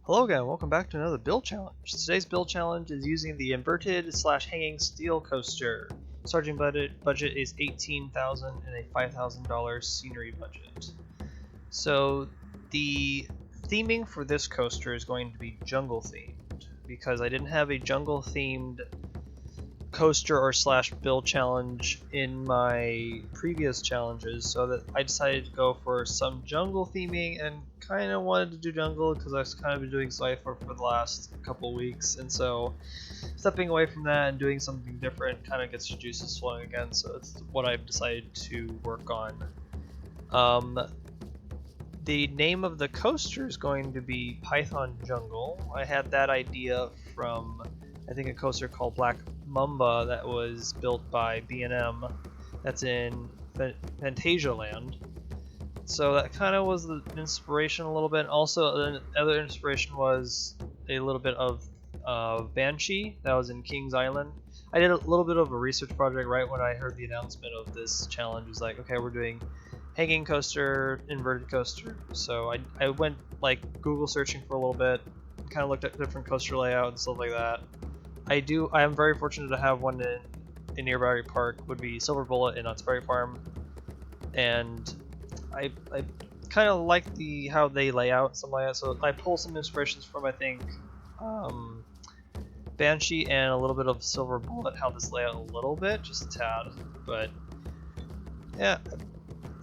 Hello again, welcome back to another build challenge. Today's build challenge is using the inverted / hanging steel coaster. Starting budget is $18,000 and a $5,000 scenery budget. So the theming for this coaster is going to be jungle themed because I didn't have a jungle themed coaster or / build challenge in my previous challenges, so that I decided to go for some jungle theming and kind of wanted to do jungle because I've kind of been doing Cypher for the last couple weeks, and so stepping away from that and doing something different kind of gets your juices flowing again, so it's what I've decided to work on. The name of the coaster is going to be Python Jungle. I had that idea from I think a coaster called Black Mamba that was built by B&M that's in Fantasia Land. So that kind of was the inspiration a little bit. Also, the other inspiration was a little bit of Banshee that was in Kings Island. I did a little bit of a research project right when I heard the announcement of this challenge. It was like, okay, we're doing hanging coaster, inverted coaster. So I went like Google searching for a little bit, kind of looked at different coaster layout and stuff like that. I am very fortunate to have one in nearby park, would be Silver Bullet in Knott's Berry Farm, and I kind of like how they lay out some layout. So I pull some inspirations from I think Banshee and a little bit of Silver Bullet, how this layout a little bit, just a tad, but yeah,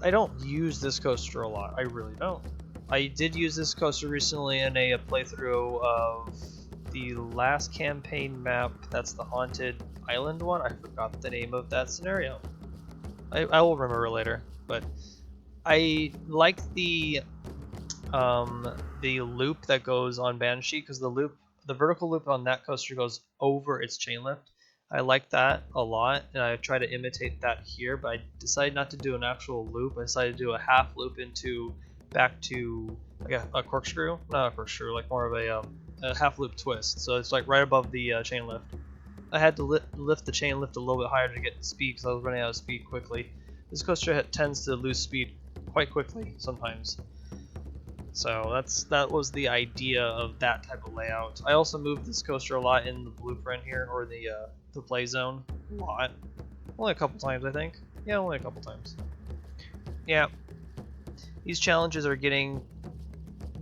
I don't use this coaster a lot. I really don't. I did use this coaster recently in a playthrough of the last campaign map. That's the Haunted Island one. I forgot the name of that scenario. I will remember later. But I like the loop that goes on Banshee, because the vertical loop on that coaster goes over its chain lift. I like that a lot, and I try to imitate that here, but I decided not to do an actual loop. I decided to do a half loop back to like a corkscrew, not a corkscrew, like more of a half loop twist. So it's like right above the chain lift. I had to lift the chain lift a little bit higher to get speed because I was running out of speed quickly. This coaster tends to lose speed quite quickly sometimes. So that was the idea of that type of layout. I also moved this coaster a lot in the blueprint here, or the play zone, a lot. Only a couple times, I think. Yeah, only a couple times. Yeah. These challenges are getting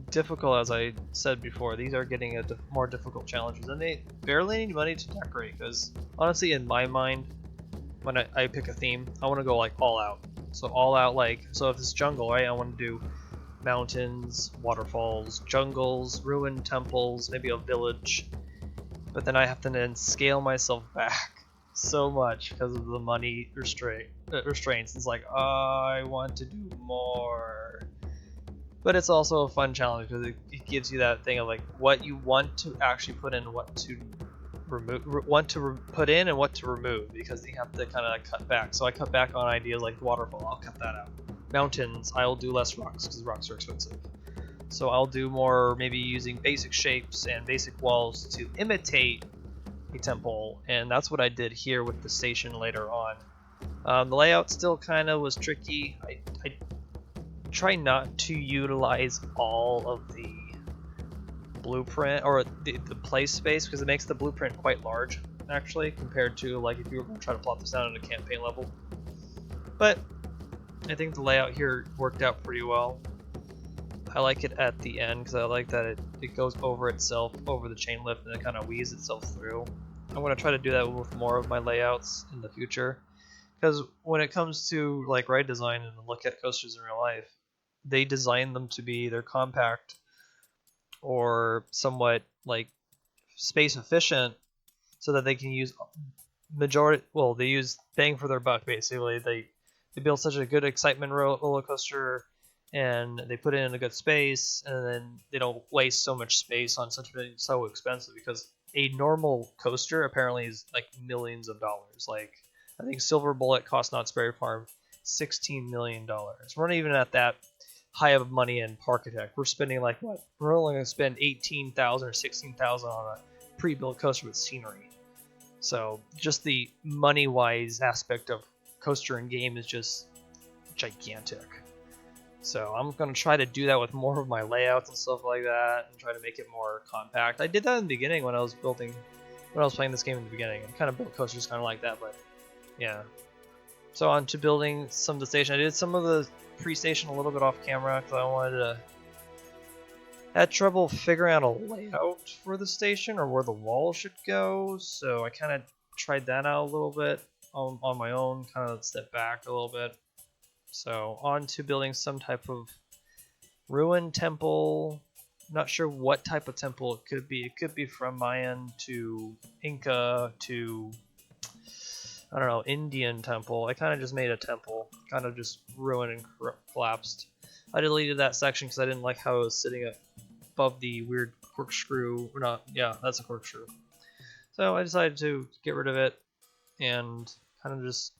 difficult, as I said before. These are getting more difficult challenges, and they barely need money to decorate, because honestly, in my mind, when I pick a theme, I want to go like all out. So all out, like, so if it's jungle, right, I want to do mountains, waterfalls, jungles, ruined temples, maybe a village. But then I have to then scale myself back so much because of the money restraints. It's like, I want to do more. But it's also a fun challenge because it gives you that thing of like what you want to actually put in, what to put in and what to remove, because you have to kind of cut back. So I cut back on ideas like waterfall, I'll cut that out. Mountains, I'll do less rocks because rocks are expensive. So I'll do more maybe using basic shapes and basic walls to imitate a temple, and that's what I did here with the station later on. The layout still kind of was tricky. I try not to utilize all of the blueprint or the play space, because it makes the blueprint quite large actually compared to like if you were going to try to plot this down at a campaign level. But I think the layout here worked out pretty well. I like it at the end because I like that it goes over itself, over the chain lift, and it kind of weaves itself through. I'm going to try to do that with more of my layouts in the future, because when it comes to like ride design and look at coasters in real life, they design them to be either compact or somewhat like space efficient, so that they can use they use bang for their buck basically. They build such a good excitement roller coaster, and they put it in a good space, and then they don't waste so much space on something so expensive, because a normal coaster apparently is like millions of dollars. Like I think Silver Bullet cost Knott's Berry Farm $16 million. We're not even at that high of money in Parkitect. We're spending like what? We're only going to spend $18,000 or $16,000 on a pre-built coaster with scenery. So just the money-wise aspect of coaster and game is just gigantic. So I'm gonna try to do that with more of my layouts and stuff like that, and try to make it more compact. I did that in the beginning when I was playing this game in the beginning. I kind of built coasters kind of like that, but yeah. So on to building some of the station. I did some of the pre-station a little bit off camera because I wanted to. Had trouble figuring out a layout for the station or where the wall should go, so I kind of tried that out a little bit on my own, kind of step back a little bit. So on to building some type of ruined temple. Not sure what type of temple it could be. It could be from Mayan to Inca to, I don't know, Indian temple. I kind of just made a temple, kind of just ruined and collapsed. I deleted that section because I didn't like how it was sitting up above the weird corkscrew, or not, yeah, that's a corkscrew. So I decided to get rid of it and kind of just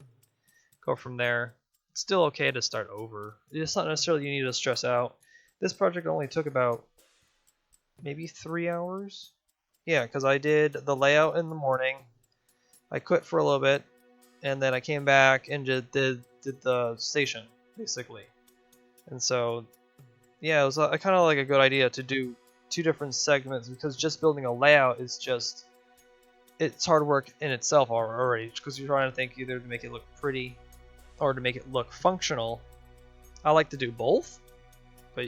go from there. It's still okay to start over. It's not necessarily you need to stress out. This project only took about maybe 3 hours. Yeah, because I did the layout in the morning. I quit for a little bit, and then I came back and did the station, basically. And so, yeah, it was kind of like a good idea to do 2 different segments, because just building a layout is just, it's hard work in itself already, because you're trying to think either to make it look pretty or to make it look functional. I like to do both, but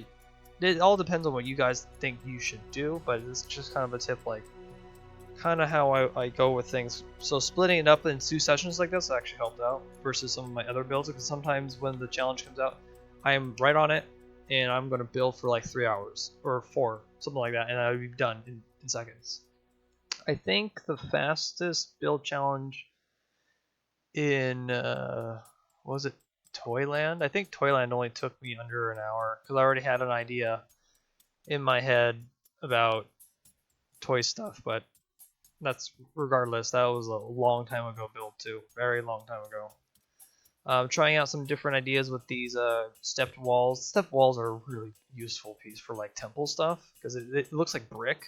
it all depends on what you guys think you should do, but it's just kind of a tip, like, kind of how I go with things. So splitting it up in 2 sessions like this actually helped out versus some of my other builds, because sometimes when the challenge comes out, I am right on it, and I'm going to build for like 3 hours, or 4, something like that, and I'll be done in seconds. I think the fastest build challenge in, was it Toyland? I think Toyland only took me under an hour, because I already had an idea in my head about toy stuff, but that's regardless. That was a long time ago build too, very long time ago. Trying out some different ideas with these stepped walls. Stepped walls are a really useful piece for like temple stuff, because it looks like brick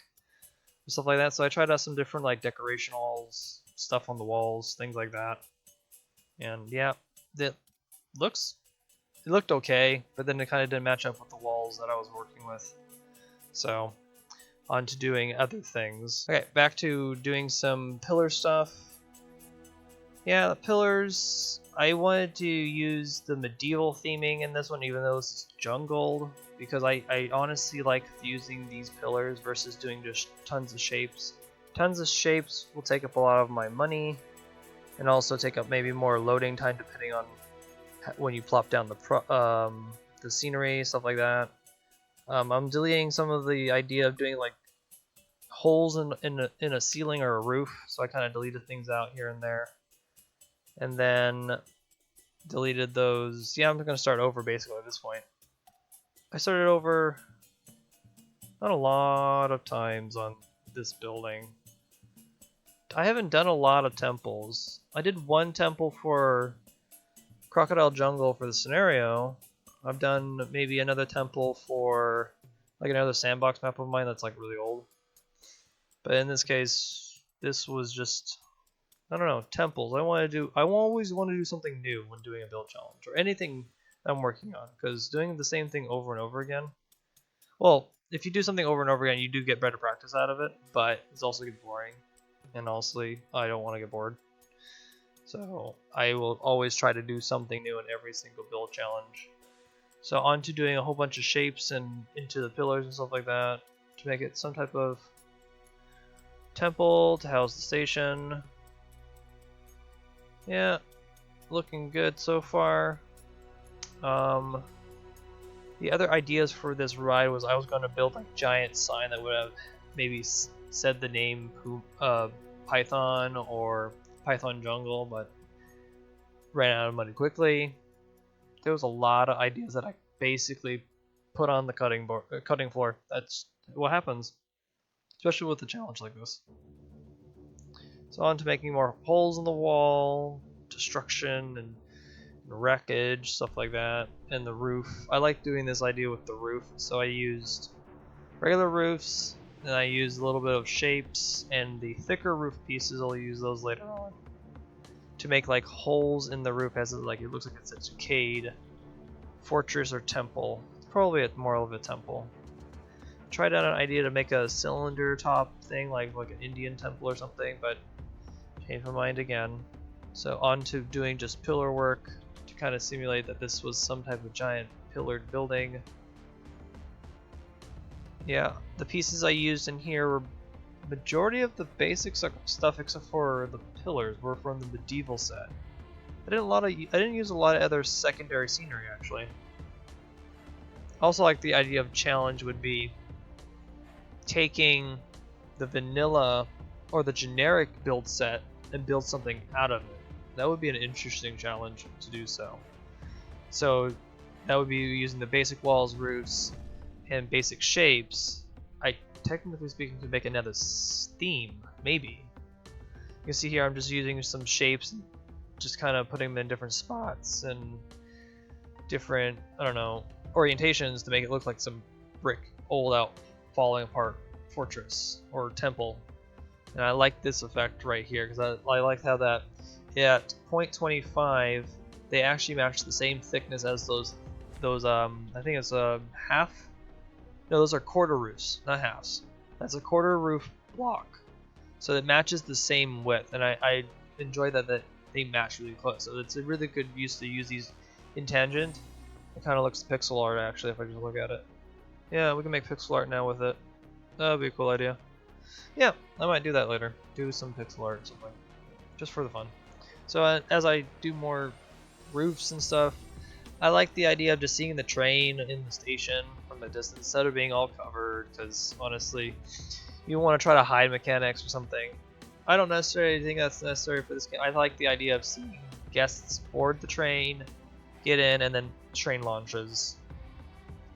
and stuff like that. So I tried out some different like decorational stuff on the walls, things like that. And yeah, it looked okay, but then it kind of didn't match up with the walls that I was working with. So on to doing other things. Okay, back to doing some pillar stuff. Yeah, the pillars, I wanted to use the medieval theming in this one, even though it's jungled, because I honestly like using these pillars versus doing just tons of shapes. Tons of shapes will take up a lot of my money, and also take up maybe more loading time depending on when you plop down the scenery, stuff like that. I'm deleting some of the idea of doing like holes in a ceiling or a roof, so I kind of deleted things out here and there. And then deleted those. Yeah, I'm going to start over basically at this point. I started over not a lot of times on this building. I haven't done a lot of temples. I did 1 temple for Crocodile Jungle for the scenario. I've done maybe another temple for like another sandbox map of mine that's like really old. But in this case, this was just, I don't know, temples. I always want to do something new when doing a build challenge or anything I'm working on, because doing the same thing over and over again, well, if you do something over and over again, you do get better practice out of it, but it's also get boring, and honestly, I don't want to get bored. So I will always try to do something new in every single build challenge. So on to doing a whole bunch of shapes and into the pillars and stuff like that to make it some type of temple to house the station. Yeah, looking good so far. The other ideas for this ride was I was going to build a giant sign that would have maybe said the name Python or Python Jungle, but ran out of money quickly. There was a lot of ideas that I basically put on the cutting floor. That's what happens, especially with a challenge like this. So on to making more holes in the wall, destruction and wreckage, stuff like that, and the roof. I like doing this idea with the roof, so I used regular roofs, and I used a little bit of shapes, and the thicker roof pieces, I'll use those later on to make like holes in the roof as it looks like it's a arcade fortress or temple. Probably more of a temple. Tried out an idea to make a cylinder top thing, like an Indian temple or something, but changed my mind again. So on to doing just pillar work to kind of simulate that this was some type of giant pillared building. Yeah, the pieces I used in here were majority of the basic stuff except for the pillars were from the medieval set. I didn't use a lot of other secondary scenery actually. Also, like the idea of challenge would be taking the vanilla or the generic build set and build something out of it. That would be an interesting challenge to do so. So that would be using the basic walls, roofs, and basic shapes. I technically speaking could make another theme, maybe. You can see here I'm just using some shapes, just kind of putting them in different spots and different, I don't know, orientations to make it look like some brick, old out, falling apart fortress or temple. And I like this effect right here because I like how that at 0.25 they actually match the same thickness as those I think it's a half. No, those are quarter roofs, not halves. That's a quarter roof block, so it matches the same width, and I enjoy that they match really close. So it's a really good use to use these in tangent. It kind of looks pixel art actually if I just look at it. Yeah, we can make pixel art now with it. That would be a cool idea. Yeah, I might do that later. Do some pixel art or something, just for the fun. So as I do more roofs and stuff, I like the idea of just seeing the train in the station from a distance instead of being all covered, because honestly, you want to try to hide mechanics or something. I don't necessarily think that's necessary for this game. I like the idea of seeing guests board the train, get in, and then train launches.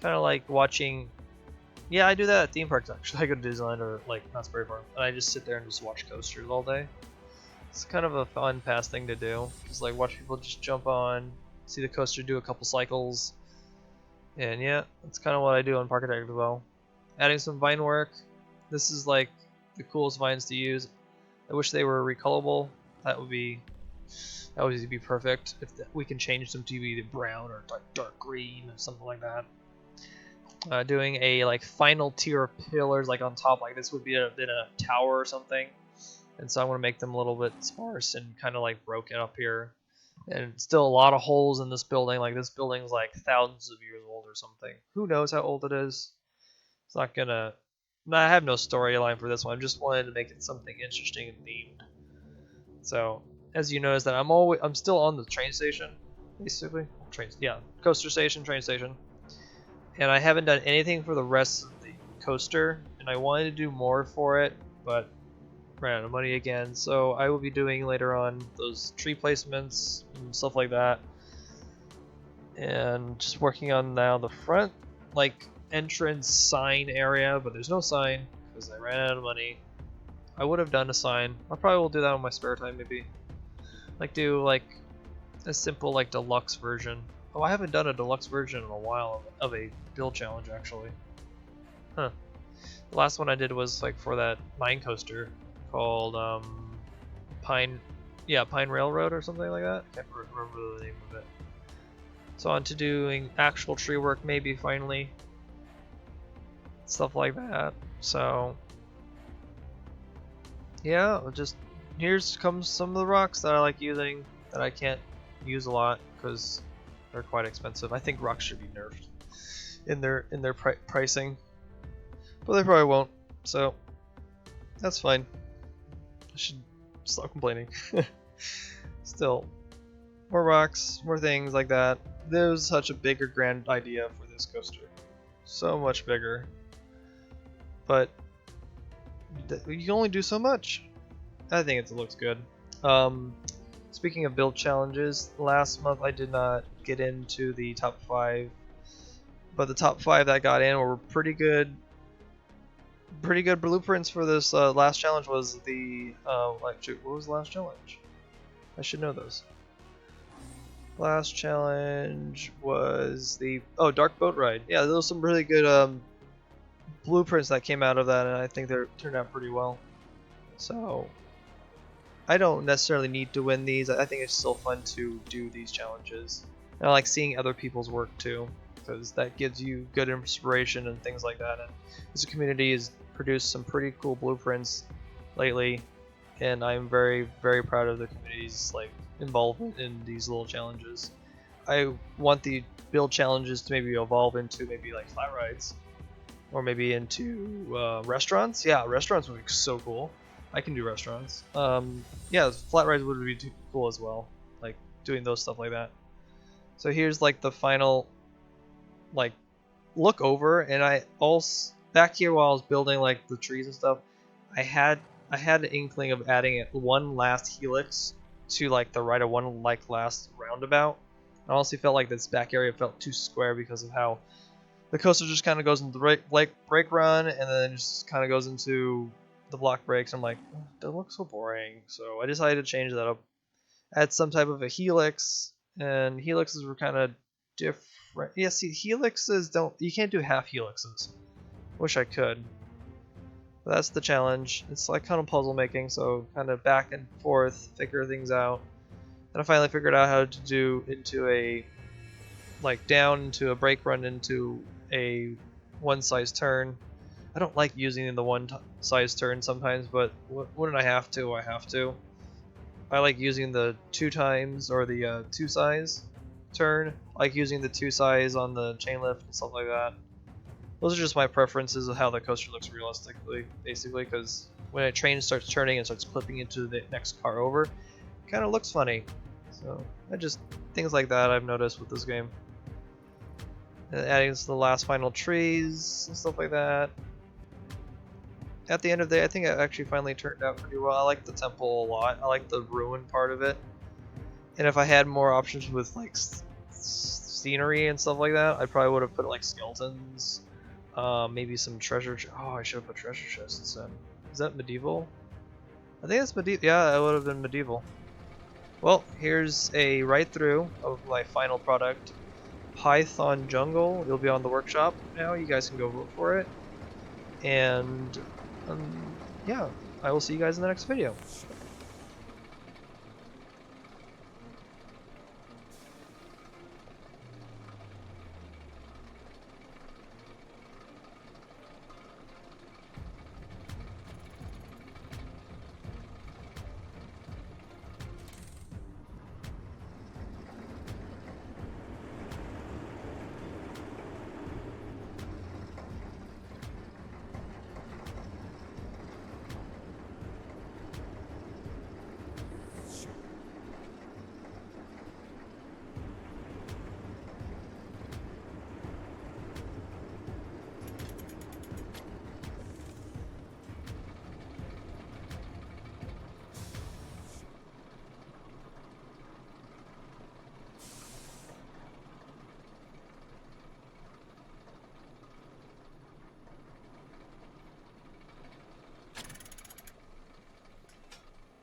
Kind of like watching. Yeah, I do that at theme parks actually. I go to Disneyland or like Knott's Berry Farm, and I just sit there and just watch coasters all day. It's kind of a fun past thing to do. Just like watch people just jump on, see the coaster do a couple cycles, and yeah, that's kind of what I do on Parkitect as well. Adding some vine work. This is like the coolest vines to use. I wish they were recolorable. That would be perfect if we can change them to be brown or dark green or something like that. Doing a like final tier of pillars like on top like this would be in a tower or something, and so I want to make them a little bit sparse and kind of like broken up here. And still a lot of holes in this building. Like this building's like thousands of years old or something. Who knows how old it is? It's not gonna. I have no storyline for this one. I just wanted to make it something interesting and themed. So as you notice that I'm still on the train station, basically. Coaster station, train station. And I haven't done anything for the rest of the coaster, and I wanted to do more for it, but ran out of money again. So I will be doing later on those tree placements and stuff like that, and just working on now the front like entrance sign area, but there's no sign because I ran out of money. I would have done a sign. I probably will do that on my spare time maybe. Like do like a simple like deluxe version. Oh, I haven't done a deluxe version in a while of a build challenge actually. Huh. The last one I did was like for that mine coaster called Pine Railroad or something like that. I can't remember the name of it. So on to doing actual tree work maybe finally. Stuff like that. So yeah, just here comes some of the rocks that I like using that I can't use a lot because they're quite expensive. I think rocks should be nerfed in their pricing, but they probably won't. So that's fine. I should stop complaining. Still, more rocks, more things like that. There's such a bigger, grand idea for this coaster. So much bigger, but you can only do so much. I think it looks good. Speaking of build challenges, last month I did not get into the top 5, but the top 5 that got in were pretty good blueprints for this last challenge. Was the what was the last challenge? I should know those. Last challenge was the Dark Boat Ride. Yeah, there was some really good blueprints that came out of that, and I think they turned out pretty well. So I don't necessarily need to win these. I think it's still fun to do these challenges. And I like seeing other people's work too, because that gives you good inspiration and things like that. And this community has produced some pretty cool blueprints lately, and I'm very, very proud of the community's like involvement in these little challenges. I want the build challenges to maybe evolve into maybe like flat rides, or maybe into restaurants. Yeah, restaurants would be so cool. I can do restaurants. Yeah, flat rides would be too cool as well, like doing those stuff like that. So here's like the final like look over, and I also back here while I was building like the trees and stuff, I had an inkling of adding one last helix to like the right of one like last roundabout. I honestly felt like this back area felt too square because of how the coaster just kind of goes into the brake run and then just kind of goes into the block brakes. I'm like, oh, that looks so boring. So I decided to change that up, add some type of a helix, and helixes were kind of different. Yeah, see, helixes you can't do half helixes. Wish I could. But that's the challenge. It's like kind of puzzle making, so kind of back and forth, figure things out. And I finally figured out how to do into a like down into a brake run into a one size turn. I don't like using the one size turn sometimes, but when I have to, I have to. I like using the 2 times or the 2 size turn. I like using the 2 size on the chain lift and stuff like that. Those are just my preferences of how the coaster looks realistically, basically, because when a train starts turning and starts clipping into the next car over, it kind of looks funny. So things like that I've noticed with this game. And adding to the last final trees and stuff like that. At the end of the day, I think it actually finally turned out pretty well. I like the temple a lot. I like the ruin part of it. And if I had more options with like scenery and stuff like that, I probably would have put like skeletons, maybe some treasure. Oh, I should have put treasure chests instead. Is that medieval? I think that's medieval. Yeah, it would have been medieval. Well, here's a right through of my final product, Python Jungle. It'll be on the workshop now. You guys can go vote for it. And yeah, I will see you guys in the next video.